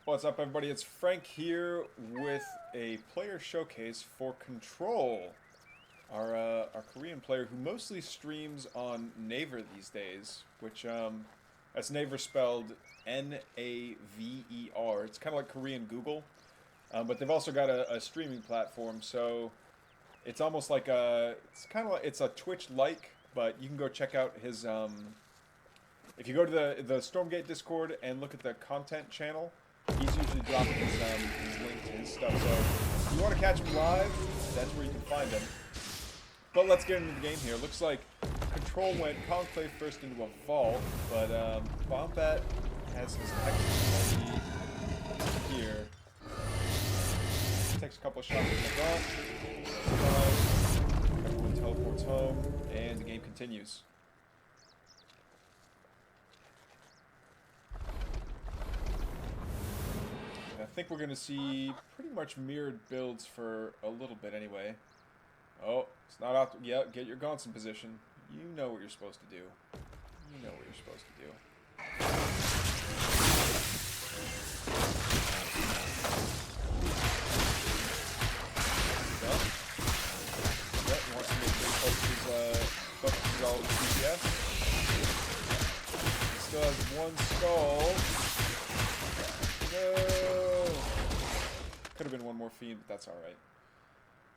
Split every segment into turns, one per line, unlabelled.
What's up, everybody? It's Frank here with a player showcase for Control, our Korean player who mostly streams on Naver these days, which that's Naver spelled Naver. It's kind of like Korean Google, but they've also got a streaming platform, so it's almost like it's a Twitch-like, but you can go check out his if you go to the Stormgate Discord and look at the content channel. He's usually dropping his link to his stuff, so if you want to catch him live, that's where you can find him. But let's get into the game here. Looks like Control went Conclave first into a vault, but Bombat has his Texas here. Takes a couple of shots in the vault. Everyone teleports home, and the game continues. I think we're going to see pretty much mirrored builds for a little bit anyway. Oh, it's not out. Yeah, get your gaunts in position. You know what you're supposed to do. You know what you're supposed to do. Yep, wants to make sure he focuses all of his DPS. He still has one skull. No! Could have been one more fiend, but that's alright.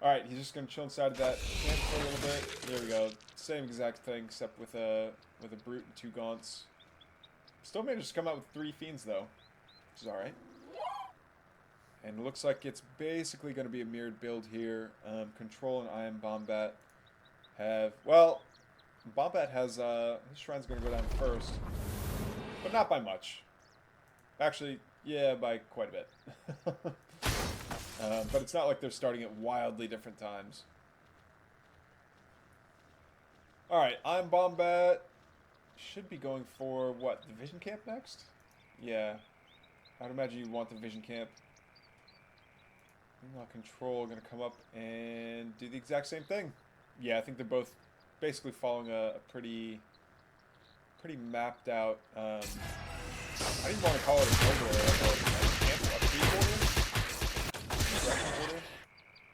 Alright, he's just going to chill inside of that camp for a little bit. There we go. Same exact thing, except with a brute and 2 gaunts. Still managed to come out with 3 fiends, though, which is alright. And it looks like it's basically going to be a mirrored build here. Control and I am Bombat have... Well, Bombat has... his shrine's going to go down first, but not by much. Actually... Yeah, by quite a bit. But it's not like they're starting at wildly different times. Alright, I'm Bombat. Should be going for, what, the Vision Camp next? Yeah. I'd imagine you want the Vision Camp. Meanwhile, Control going to come up and do the exact same thing. Yeah, I think they're both basically following a pretty mapped out... I didn't want to call it a build order, a free order?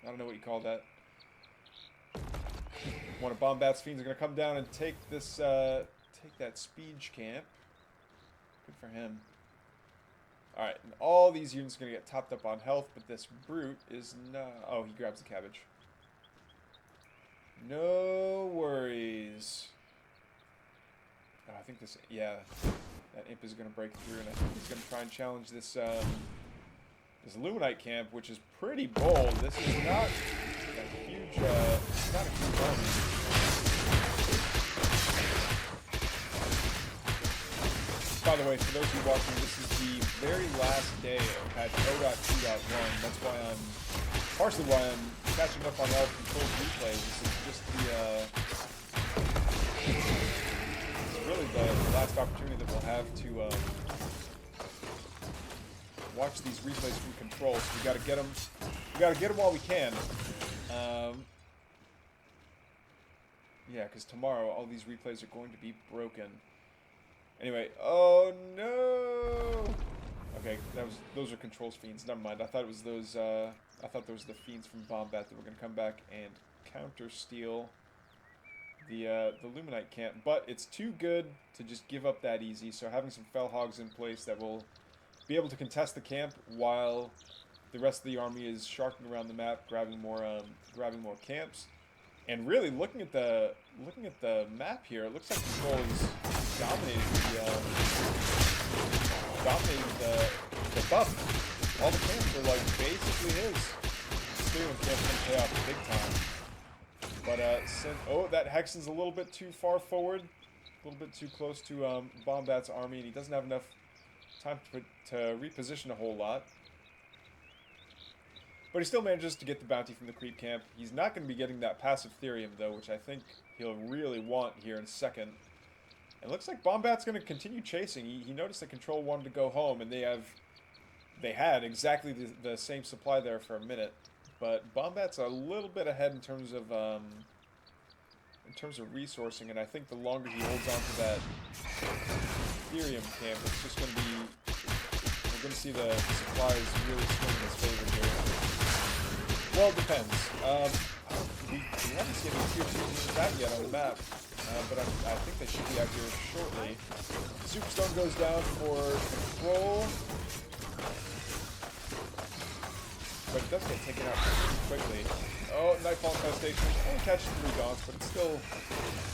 I don't know what you call that. One of Bombat's fiends are going to come down and take this, take that Speech camp. Good for him. Alright, and all these units are going to get topped up on health, but this brute is not... Oh, he grabs the cabbage. No worries. Oh, I think this... Yeah. That imp is going to break through, and I think he's going to try and challenge this this Luminite camp, which is pretty bold. This is not a huge, it's not a huge army. By the way, for those of you watching, this is the very last day of patch 0.2.1. That's why partially why I'm catching up on all controlled replays. This is just really the last opportunity that we'll have to watch these replays from Control. So we gotta get them. We gotta get them while we can. Yeah, because tomorrow all these replays are going to be broken. Anyway, oh no! Okay, those are Control's fiends. Never mind. I thought it was those. I thought those were the fiends from Bombat that were gonna come back and counter steal the Luminite camp, but it's too good to just give up that easy, so having some Fell Hogs in place that will be able to contest the camp while the rest of the army is sharking around the map, grabbing more camps. And really, looking at the map here, it looks like Control is dominating the buff. All the camps are like basically his. Stealing camp can pay off big time. But, oh, that Hexen's a little bit too far forward. A little bit too close to Bombat's army, and he doesn't have enough time to reposition a whole lot. But he still manages to get the bounty from the creep camp. He's not going to be getting that passive Therium, though, which I think he'll really want here in a second. And it looks like Bombat's going to continue chasing. He noticed that Control wanted to go home, and they had exactly the same supply there for a minute. But Bombat's a little bit ahead in terms of resourcing, and I think the longer he holds on to that Therium camp, it's just going to be we're going to see the supplies really swing in his favor here. Well, it depends. We haven't seen any tier 2 units out yet on the map, but I think they should be out here shortly. Superstone goes down for control, but it does get taken out pretty quickly. Oh, Nightfall Infestation. Only catches 3 gaunts, but it's still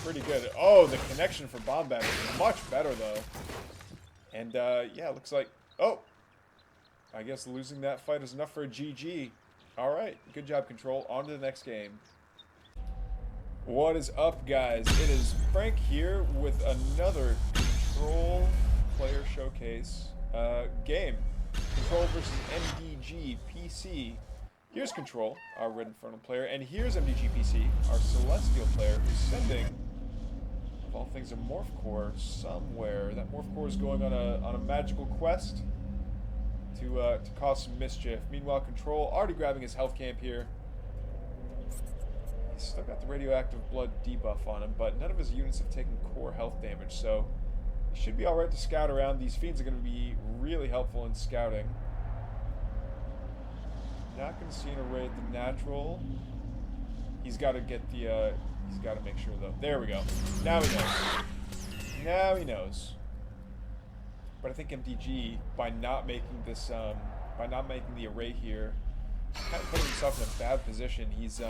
pretty good. Oh, the connection for Bomb Bag is much better, though. And, yeah, looks like... Oh! I guess losing that fight is enough for a GG. Alright, good job, Control. On to the next game. What is up, guys? It is Frank here with another Control Player Showcase game. Control versus MDG PC. Here's Control, our Red Infernal player, and here's MDG PC, our Celestial player, who's sending, of all things, a Morph Core somewhere. That Morph Core is going on a magical quest to cause some mischief. Meanwhile, Control already grabbing his health camp here. He's still got the radioactive blood debuff on him, but none of his units have taken core health damage, so he should be alright to scout around. These fiends are going to be really helpful in scouting. Not going to see an array at the natural. He's got to get the, he's got to make sure though. There we go. Now he knows. Now he knows. But I think MDG, by not making this, by not making the array here, kind of putting himself in a bad position. He's, you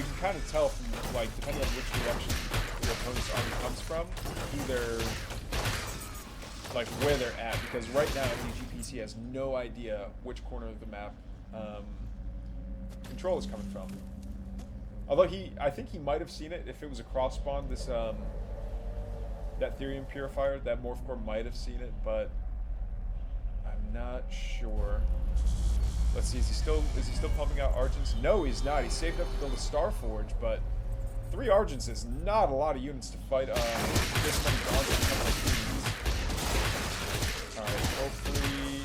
can kind of tell from, like, depending on which direction the opponent's army comes from, either, like, where they're at, because right now MDG PC has no idea which corner of the map Control is coming from. Although I think he might have seen it if it was a cross spawn. This that Therium Purifier, that Morph Core might have seen it, but I'm not sure. Let's see, is he still pumping out Argents? No, he's not. He's saved up to build a Starforge, but 3 Argents is not a lot of units to fight this many Dawns and a couple of Queens. Alright, hopefully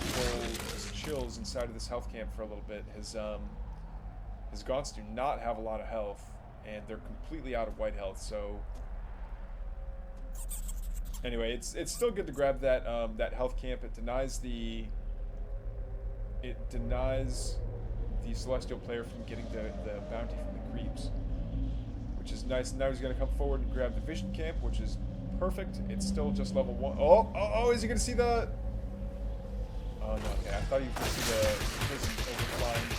Control just chills inside of this health camp for a little bit. His Gaunts do not have a lot of health, and they're completely out of white health, so anyway, it's still good to grab that that health camp. It denies the Celestial player from getting the bounty from the creeps, which is nice. Now he's going to come forward and grab the vision camp, which is perfect. It's still just level 1. Oh, is he going to see the... Oh, no, okay. I thought he was going to see the prison overflying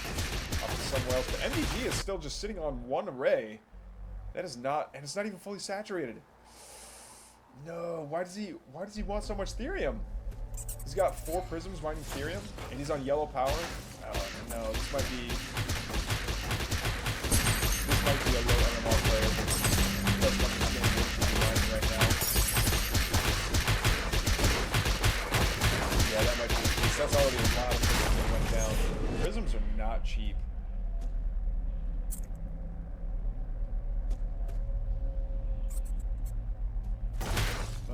up to somewhere else. But MDG is still just sitting on 1 array. That is not... And it's not even fully saturated. No, why does he want so much Therium? He's got 4 prisms mining Therium, and he's on yellow power. Oh no, this might be a low MMR player. That's what he's getting mining right now. Yeah, that might be the case. That's already a lot of prisms that went down. Prisms are not cheap.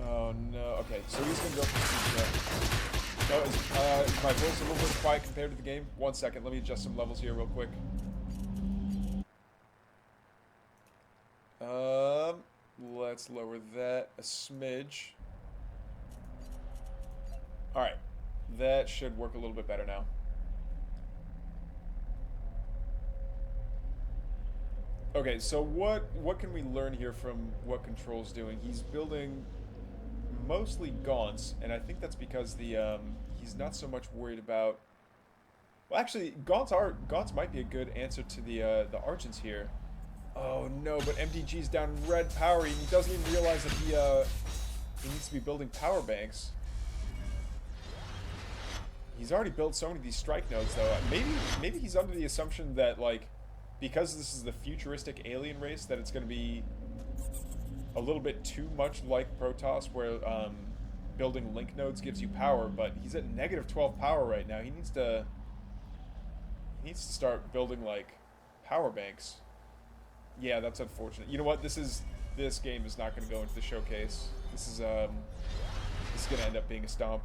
Oh no, okay, so he's gonna go for the no, is my voice a little bit quiet compared to the game? 1 second, let me adjust some levels here real quick. Let's lower that a smidge. Alright, that should work a little bit better now. Okay, so what can we learn here from what Control's doing? He's building mostly Gaunts, and I think that's because the he's not so much worried about... Well, actually, Gaunts might be a good answer to the Argents here. Oh no, but MDG's down red power, and he doesn't even realize that he needs to be building power banks. He's already built so many of these strike nodes, though. Maybe he's under the assumption that, like, because this is the futuristic alien race, that it's going to be a little bit too much like Protoss, where building link nodes gives you power, but he's at negative 12 power right now. He needs to start building, like, power banks. Yeah, that's unfortunate. You know what? This game is not going to go into the showcase. This is going to end up being a stomp.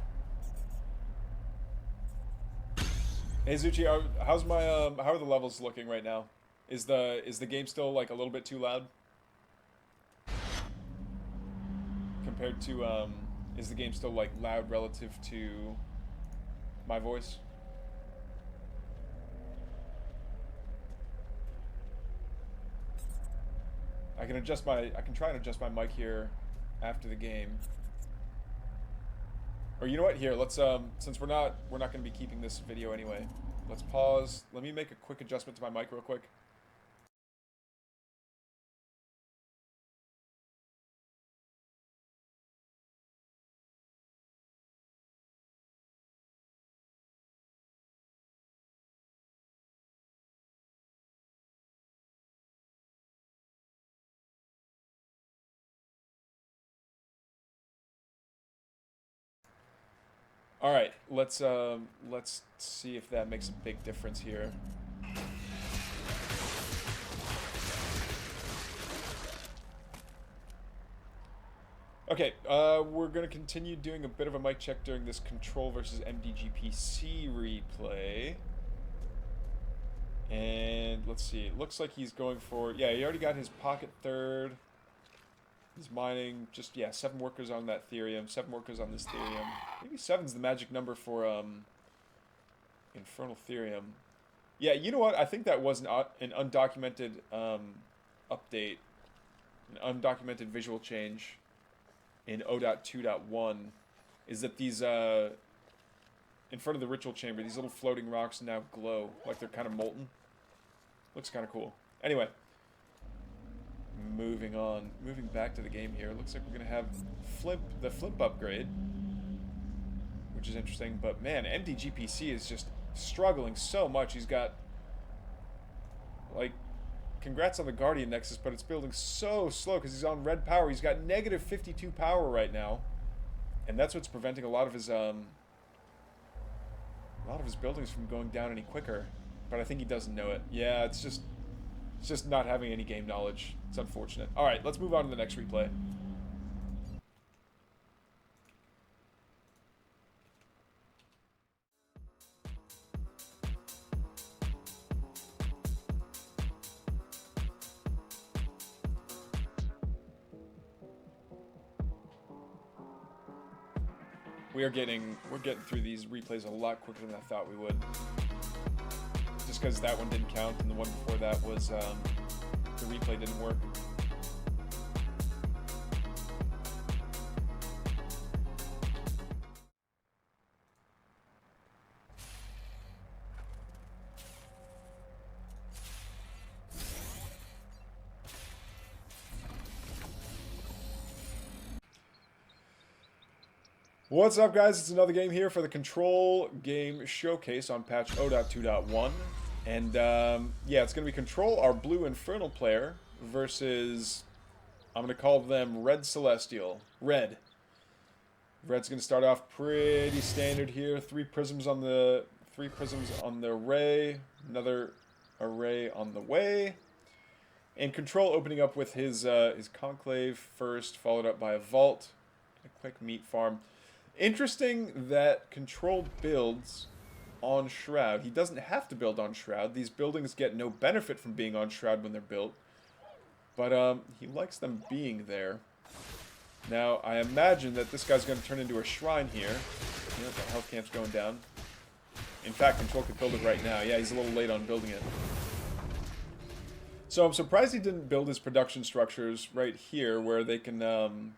Hey Zuchi, how's my how are the levels looking right now? Is the game still, like, a little bit too loud compared to Is the game still like loud relative to my voice? I can try and adjust my mic here after the game. Or you know what? Here, let's since we're not going to be keeping this video anyway. Let's pause. Let me make a quick adjustment to my mic real quick. All right, let's see if that makes a big difference here. Okay, we're gonna continue doing a bit of a mic check during this Control versus MDGPC replay. And let's see, it looks like he's going for, yeah, he already got his pocket third. He's mining just, yeah, 7 workers on that Therium, 7 workers on this Therium. Maybe 7's the magic number for Infernal Therium. Yeah, you know what? I think that was an undocumented update, an undocumented visual change in 0.2.1, is that these, in front of the ritual chamber, these little floating rocks now glow, like they're kind of molten. Looks kind of cool. Anyway. Moving on, moving back to the game here. Looks like we're gonna have the flip upgrade, which is interesting. But man, MDGPC is just struggling so much. He's got, like, congrats on the Guardian Nexus, but it's building so slow because he's on red power. He's got negative 52 power right now, and that's what's preventing a lot of his buildings from going down any quicker. But I think he doesn't know it. Yeah, it's just not having any game knowledge. It's unfortunate. All right, let's move on to the next replay. We're getting through these replays a lot quicker than I thought we would. Just because that one didn't count and the one before that was the replay didn't work. What's up, guys? It's another game here for the Control game showcase on patch 0.2.1. And, yeah, it's going to be Control, our blue Infernal player, versus, I'm going to call them Red Celestial. Red. Red's going to start off pretty standard here. 3 prisms on the array. Another array on the way. And Control opening up with his Conclave first, followed up by a Vault. A quick meat farm. Interesting that Control builds on Shroud. He doesn't have to build on Shroud. These buildings get no benefit from being on Shroud when they're built. But he likes them being there. Now, I imagine that this guy's going to turn into a shrine here. You know, the health camp's going down. In fact, Control could build it right now. Yeah, he's a little late on building it. So I'm surprised he didn't build his production structures right here where they can kind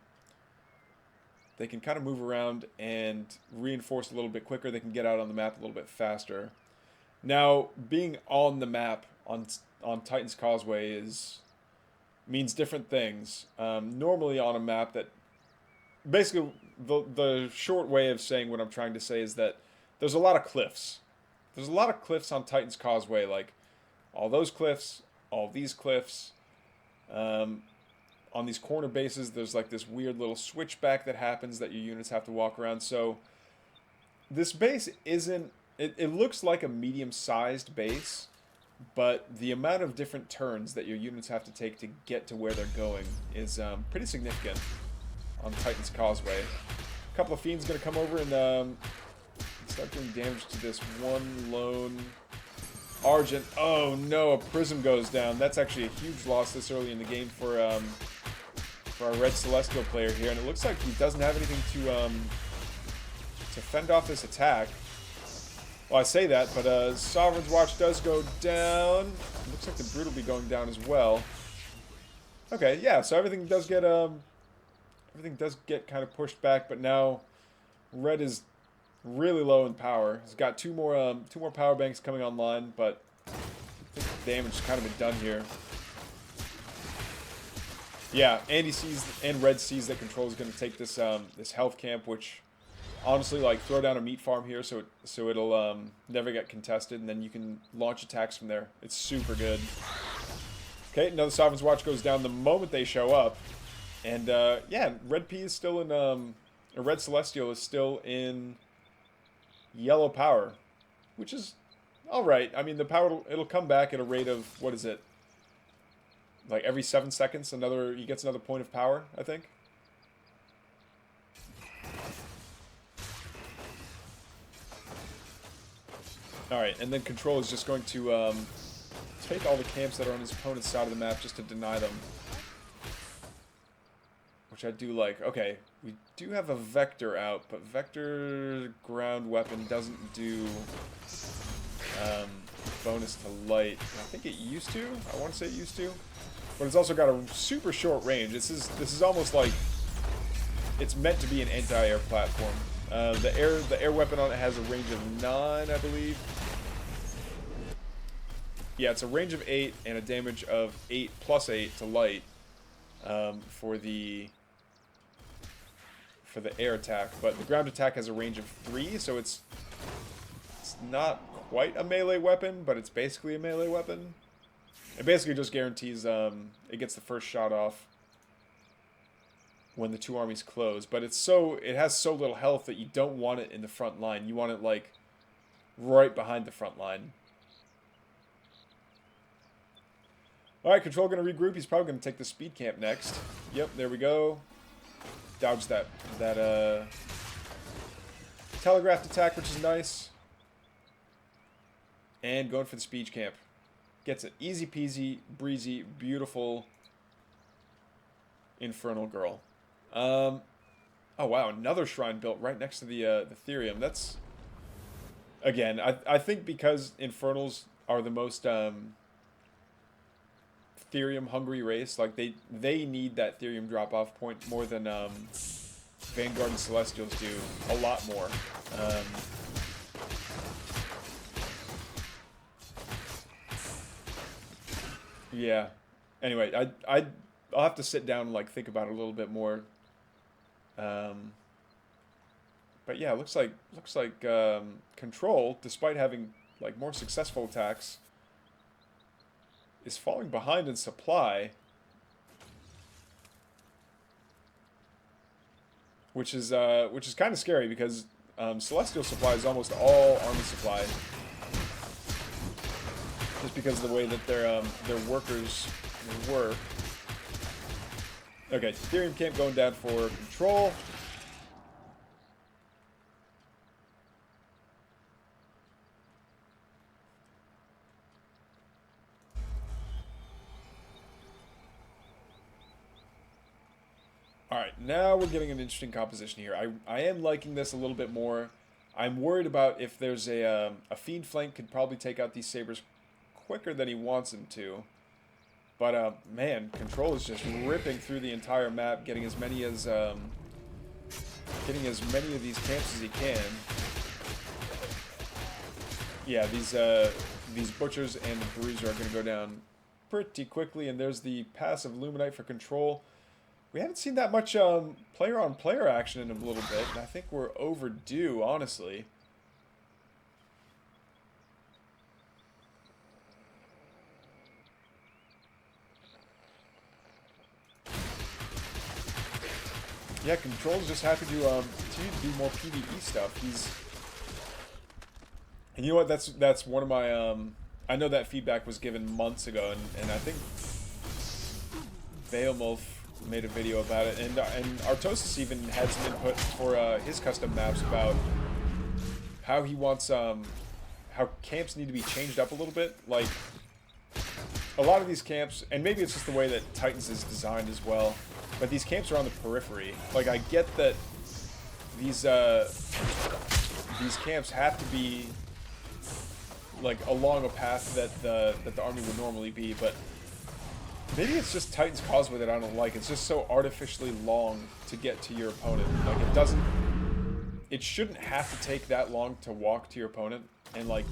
of move around and reinforce a little bit quicker. They can get out on the map a little bit faster. Now, being on the map on Titan's Causeway means different things. Normally on a map that... Basically, the short way of saying what I'm trying to say is that there's a lot of cliffs. There's a lot of cliffs on Titan's Causeway, like all those cliffs, all these cliffs. On these corner bases, there's like this weird little switchback that happens that your units have to walk around. So this base isn't... It looks like a medium-sized base, but the amount of different turns that your units have to take to get to where they're going is pretty significant on Titan's Causeway. A couple of fiends going to come over and start doing damage to this one lone Argent. Oh no, a prism goes down. That's actually a huge loss this early in the game for for our red Celestial player here, and it looks like he doesn't have anything to fend off this attack. Well, I say that, but Sovereign's Watch does go down. Looks like the Brood will be going down as well. Okay, yeah, so everything does get kind of pushed back, but now red is really low in power. He's got two more power banks coming online, but I think the damage has kind of been done here. Yeah, and red sees that Control is going to take this this health camp, which honestly, like, throw down a meat farm here so it'll never get contested, and then you can launch attacks from there. It's super good. Okay, another Sovereign's Watch goes down the moment they show up, and yeah, red P is still in a red Celestial is still in yellow power, which is all right. I mean, the power it'll come back at a rate of, what is it? Like every 7 seconds, he gets another point of power, I think. Alright, and then Control is just going to take all the camps that are on his opponent's side of the map just to deny them. Which I do like. Okay, we do have a Vector out, but Vector ground weapon doesn't do bonus to light. I think it used to. I want to say it used to. But it's also got a super short range. This is almost like it's meant to be an anti-air platform. The air weapon on it has a range of 9, I believe. Yeah, it's a range of 8 and a damage of 8 plus 8 to light for the air attack. But the ground attack has a range of 3, so it's not quite a melee weapon, but it's basically a melee weapon. It basically just guarantees it gets the first shot off when the two armies close, but it has so little health that you don't want it in the front line. You want it like right behind the front line. All right, Control going to regroup. He's probably going to take the speed camp next. Yep, there we go. Dodge that telegraphed attack, which is nice. And going for the speed camp. Gets it. Easy peasy, breezy, beautiful Infernal Girl. Oh wow, another shrine built right next to the Therium. That's, again, I think because Infernals are the most Therium hungry race, like they need that Therium drop off point more than Vanguard and Celestials do, a lot more. Yeah. Anyway, I'll have to sit down and like think about it a little bit more. But yeah, looks like Control, despite having like more successful attacks, is falling behind in supply, which is kind of scary because Celestial supply is almost all army supply, just because of the way that their workers work. Okay, Therium camp going down for Control. Alright, now we're getting an interesting composition here. I am liking this a little bit more. I'm worried about if there's a Fiend flank could probably take out these Sabers quicker than he wants him to. But, man, Control is just ripping through the entire map, getting as many of these camps as he can. Yeah, these Butchers and the Bruiser are going to go down pretty quickly, and there's the passive Luminite for Control. We haven't seen that much player-on-player action in a little bit, and I think we're overdue, honestly. Yeah, Control's just happy to continue to do more PvE stuff. And you know what? That's one of my I know that feedback was given months ago, and I think Beowulf made a video about it, and Artosis even had some input for his custom maps about how he wants how camps need to be changed up a little bit. Like a lot of these camps, and maybe it's just the way that Titans is designed as well. But these camps are on the periphery. Like, I get that these camps have to be like along a path that the army would normally be, but maybe it's just Titan's Causeway that I don't like. It's just so artificially long to get to your opponent. Like, it shouldn't have to take that long to walk to your opponent, and like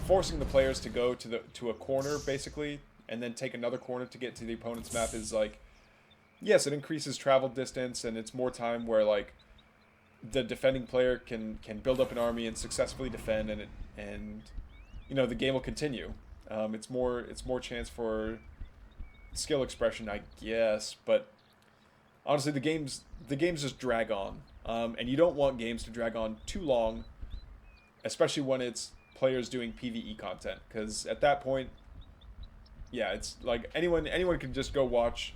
forcing the players to go to a corner basically and then take another corner to get to the opponent's map is like, yes, it increases travel distance and it's more time where like the defending player can build up an army and successfully defend, and you know, the game will continue. It's more chance for skill expression, I guess, but honestly, the games just drag on, and you don't want games to drag on too long, especially when it's players doing PvE content, because at that point, yeah, it's like anyone can just go watch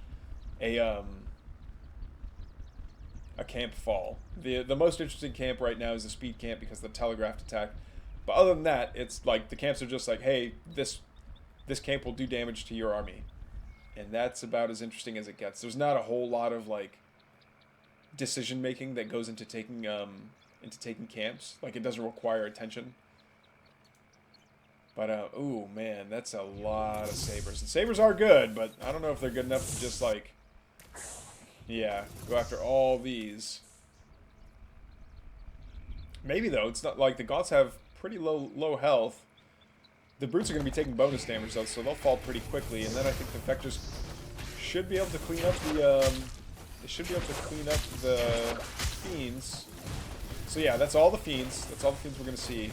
a camp fall. The most interesting camp right now is the speed camp because of the telegraphed attack. But other than that, it's like the camps are just like, hey, this camp will do damage to your army. And that's about as interesting as it gets. There's not a whole lot of like decision making that goes into taking camps. Like, it doesn't require attention. But ooh man, that's a lot of sabers. And sabers are good, but I don't know if they're good enough to just like, yeah, go after all these. Maybe though, it's not like the Gaunts have pretty low health. The brutes are going to be taking bonus damage though, so they'll fall pretty quickly. And then I think the vectors should be able to clean up the fiends. So yeah, that's all the fiends. That's all the fiends we're going to see.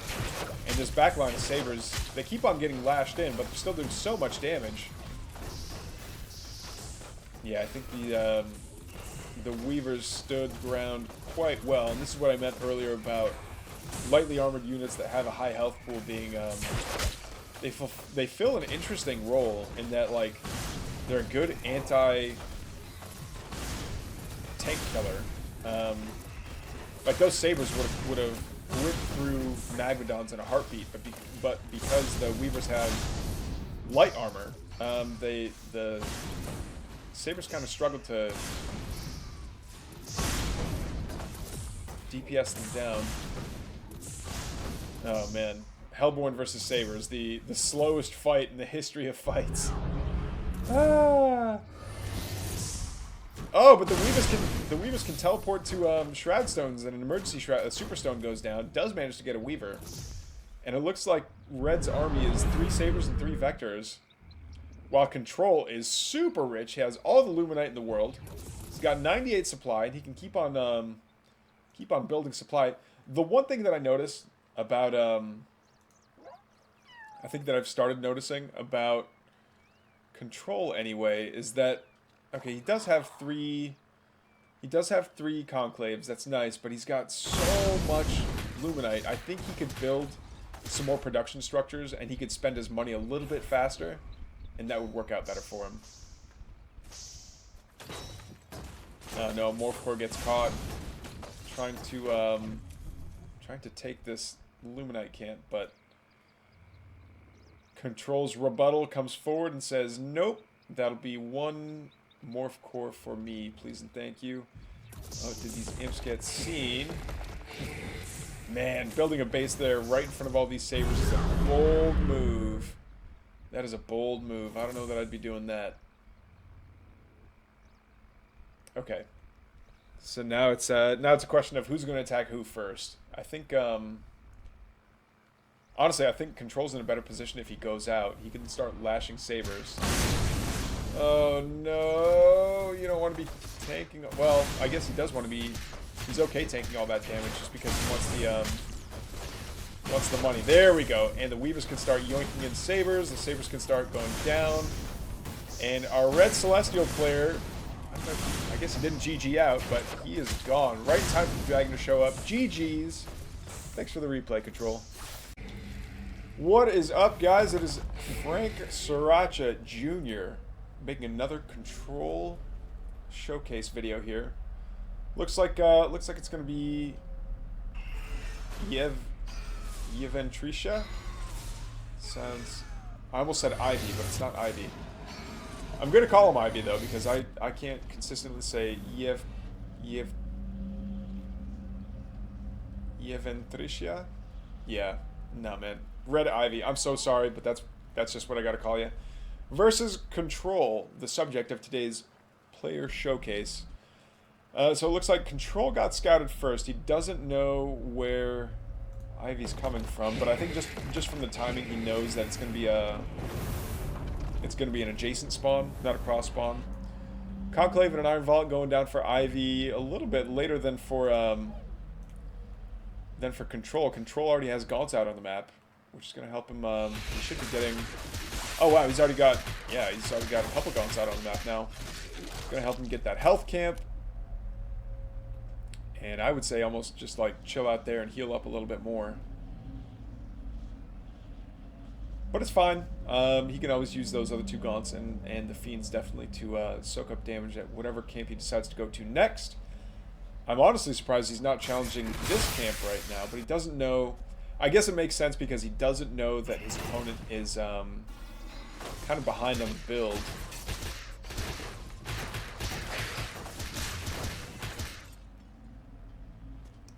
And this backline of sabers, they keep on getting lashed in, but they're still doing so much damage. Yeah, I think the weavers stood ground quite well, and this is what I meant earlier about lightly armored units that have a high health pool being they fill an interesting role in that, like, they're a good anti-tank killer. Like, those sabers would have ripped through Magmadons in a heartbeat, but because the weavers have light armor, the sabers kind of struggled to DPS them down. Oh man, Hellborn versus Sabers, the slowest fight in the history of fights. Ah. Oh, but the weavers can teleport to shroud stones, and an emergency shroud, a super stone goes down. Does manage to get a weaver, and it looks like Red's army is 3 sabers and 3 vectors, while Control is super rich. He has all the Luminite in the world. He's got 98 supply, and he can keep on building supply. The one thing that I noticed about I think that I've started noticing about Control anyway is that, okay, he does have 3 conclaves. That's nice, but he's got so much Luminite. I think he could build some more production structures, and he could spend his money a little bit faster, and that would work out better for him. No, Morph Core gets caught trying to take this Luminite camp, but Control's rebuttal comes forward and says, nope, that'll be 1 Morph Core for me, please and thank you. Oh, did these imps get seen? Man, building a base there right in front of all these sabers is a bold move. That is a bold move. I don't know that I'd be doing that. Okay. So now it's a question of who's going to attack who first. I think honestly, I think Control's in a better position if he goes out. He can start lashing sabers. Oh no, you don't want to be tanking. Well, I guess he does want to be. He's okay tanking all that damage just because he wants the money. There we go. And the weavers can start yoinking in sabers. The sabers can start going down. And our red celestial player, I guess he didn't GG out, but he is gone. Right in time for the dragon to show up. GG's. Thanks for the replay, Control. What is up, guys? It is Frank Sriracha Jr. making another Control showcase video here. Looks like it's gonna be Yeventrisha. Sounds. I almost said Ivy, but it's not Ivy. I'm gonna call him Ivy though, because I can't consistently say Yeventrisha. Yeah, no man, Red Ivy. I'm so sorry, but that's just what I gotta call you. Versus Control, the subject of today's player showcase. So it looks like Control got scouted first. He doesn't know where Ivy's coming from, but I think just from the timing, he knows that it's gonna be an adjacent spawn, not a cross spawn. Conclave and an Iron Vault going down for Ivy a little bit later than for Control. Control already has Gaunts out on the map, which is gonna help him. He should be getting. Oh wow, he's already got a couple Gaunts out on the map now. It's gonna help him get that health camp. And I would say almost just like chill out there and heal up a little bit more. But it's fine. He can always use those other two Gaunts and the Fiends definitely to soak up damage at whatever camp he decides to go to next. I'm honestly surprised he's not challenging this camp right now, but he doesn't know. I guess it makes sense because he doesn't know that his opponent is kind of behind on the build.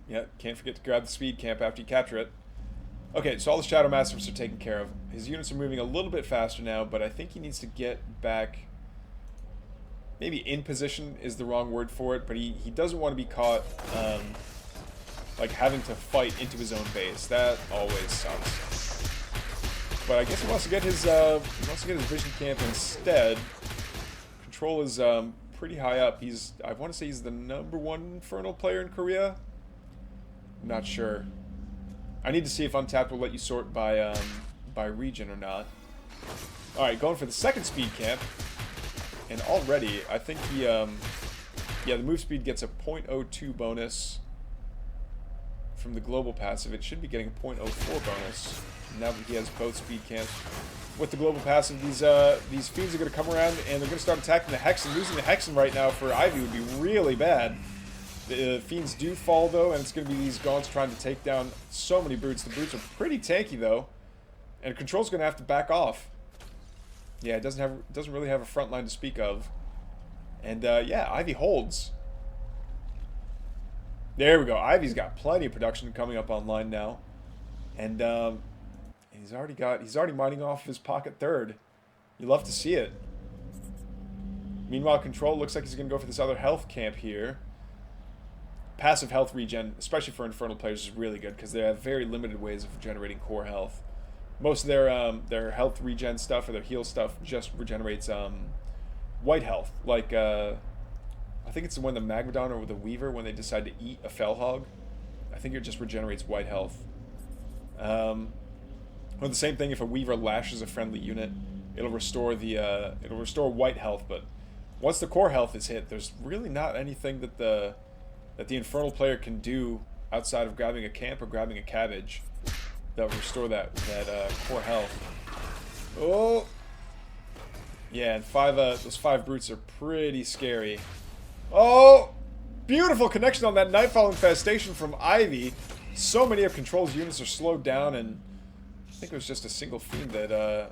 Yeah, can't forget to grab the speed camp after you capture it. Okay, so all the Shadow Masters are taken care of. His units are moving a little bit faster now, but I think he needs to get back. Maybe in position is the wrong word for it, but he doesn't want to be caught like having to fight into his own base. That always sucks. But I guess he wants to get his vision camp instead. Control is pretty high up. I want to say he's the #1 Infernal player in Korea. I'm not sure. I need to see if Untapped will let you sort by region or not. All right, going for the second speed camp, and already I think he the move speed gets a 0.02 bonus from the global passive. It should be getting a 0.04 bonus now that he has both speed camps. With the global passive, these fiends are going to come around and they're going to start attacking the Hexen. Losing the Hexen right now for Ivy would be really bad. The Fiends do fall, though, and it's going to be these Gaunts trying to take down so many Brutes. The Brutes are pretty tanky, though, and Control's going to have to back off. Yeah, it doesn't really have a front line to speak of. And, yeah, Ivy holds. There we go. Ivy's got plenty of production coming up online now. And, he's already mining off his pocket third. You love to see it. Meanwhile, Control looks like he's going to go for this other health camp here. Passive health regen, especially for Infernal players, is really good because they have very limited ways of generating core health. Most of their health regen stuff or their heal stuff just regenerates white health. Like, I think it's when the Magmadon or the Weaver, when they decide to eat a Fellhog, I think it just regenerates white health. Or the same thing if a Weaver lashes a friendly unit, it'll restore white health. But once the core health is hit, there's really not anything that the Infernal player can do outside of grabbing a camp or grabbing a cabbage that will restore that core health. Oh! Yeah, and those 5 Brutes are pretty scary. Oh! Beautiful connection on that Nightfall Infestation from Ivy. So many of Control's units are slowed down, and I think it was just a single Fiend that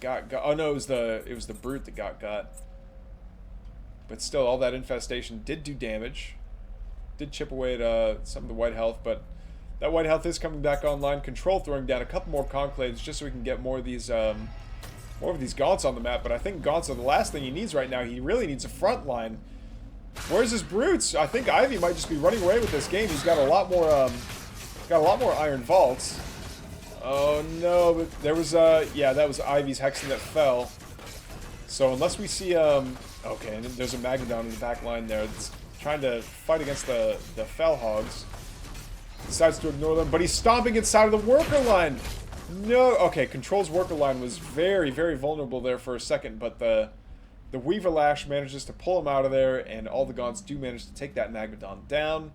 got. Oh no, it was the Brute that got. But still, all that infestation did do damage. Did chip away at some of the white health, but that white health is coming back online. Control throwing down a couple more conclaves just so we can get more of these Gaunts on the map. But I think Gaunts are the last thing he needs right now. He really needs a front line. Where's his Brutes? I think Ivy might just be running away with this game. He's got a lot more Iron Vaults. Oh no, but there was yeah, that was Ivy's Hexen that fell. So unless we see okay, and there's a Magmadon in the back line there. It's trying to fight against the Fellhogs. Decides to ignore them, but he's stomping inside of the worker line. No, okay, Control's worker line was very, very vulnerable there for a second, but the Weaver Lash manages to pull him out of there, and all the Gaunts do manage to take that Magmadon down.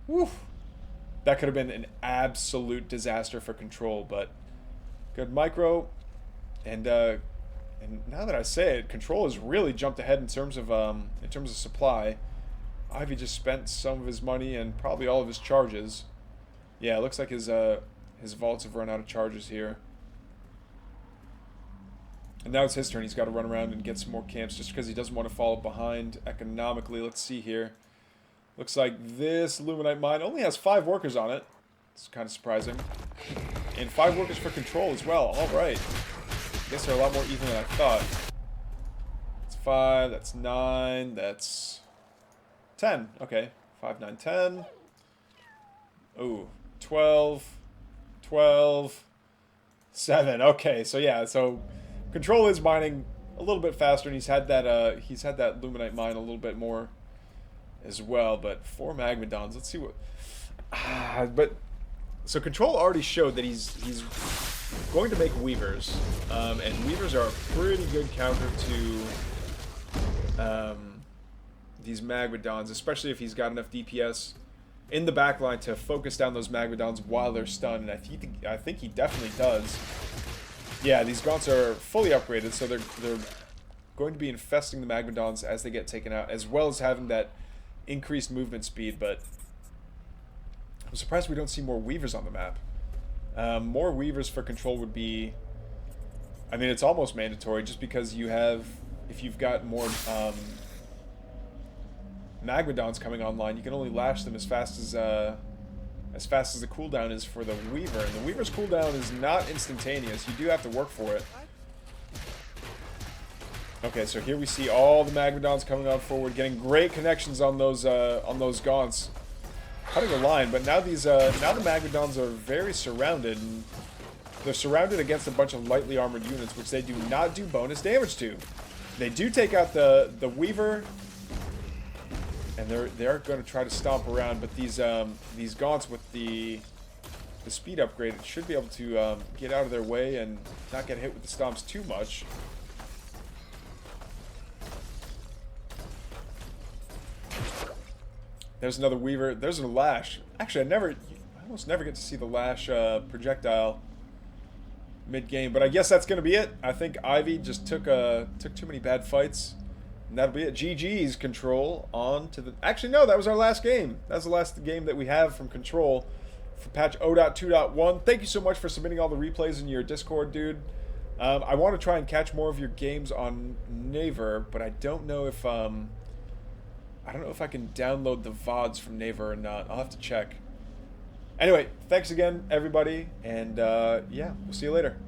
Woo! That could have been an absolute disaster for Control, but good micro, and now that I say it, Control has really jumped ahead in terms of supply. Ivy just spent some of his money and probably all of his charges. Yeah, it looks like his vaults have run out of charges here. And now it's his turn. He's got to run around and get some more camps just because he doesn't want to fall behind economically. Let's see here. Looks like this Luminite mine only has 5 workers on it. It's kind of surprising. And 5 workers for control as well. All right. I guess they're a lot more even than I thought. That's 5. That's 9. That's 10. Okay. 5, 9, 10. Ooh. 12. 12. 7. Okay. So yeah. So control is mining a little bit faster, and he's had that Luminite mine a little bit more as well. But 4 Magmadons. Let's see what. But so control already showed that he's going to make Weavers, and Weavers are a pretty good counter to these Magmadons, especially if he's got enough DPS in the backline to focus down those Magmadons while they're stunned. And I think he definitely does. Yeah, these Gaunts are fully upgraded, so they're going to be infesting the Magmadons as they get taken out, as well as having that increased movement speed. But I'm surprised we don't see more Weavers on the map. More Weavers for control would be... I mean, it's almost mandatory, just because you have... If you've got more Magmadons coming online, you can only lash them as fast as the cooldown is for the Weaver. And the Weaver's cooldown is not instantaneous. You do have to work for it. Okay, so here we see all the Magmadons coming on forward, getting great connections on those Gaunts. Cutting a line, but now the Magmadons are very surrounded. And they're surrounded against a bunch of lightly armored units, which they do not do bonus damage to. They do take out the Weaver, and they're going to try to stomp around. But these Gaunts with the speed upgrade should be able to get out of their way and not get hit with the stomps too much. There's another Weaver. There's a Lash. Actually, I almost never get to see the Lash projectile mid-game, but I guess that's going to be it. I think Ivy just took too many bad fights, and that'll be it. GG's Control on to the... Actually, no, that was our last game. That's the last game that we have from Control for patch 0.2.1. Thank you so much for submitting all the replays in your Discord, dude. I want to try and catch more of your games on Naver, but I don't know if I can download the VODs from Naver or not. I'll have to check. Anyway, thanks again, everybody, and yeah, we'll see you later.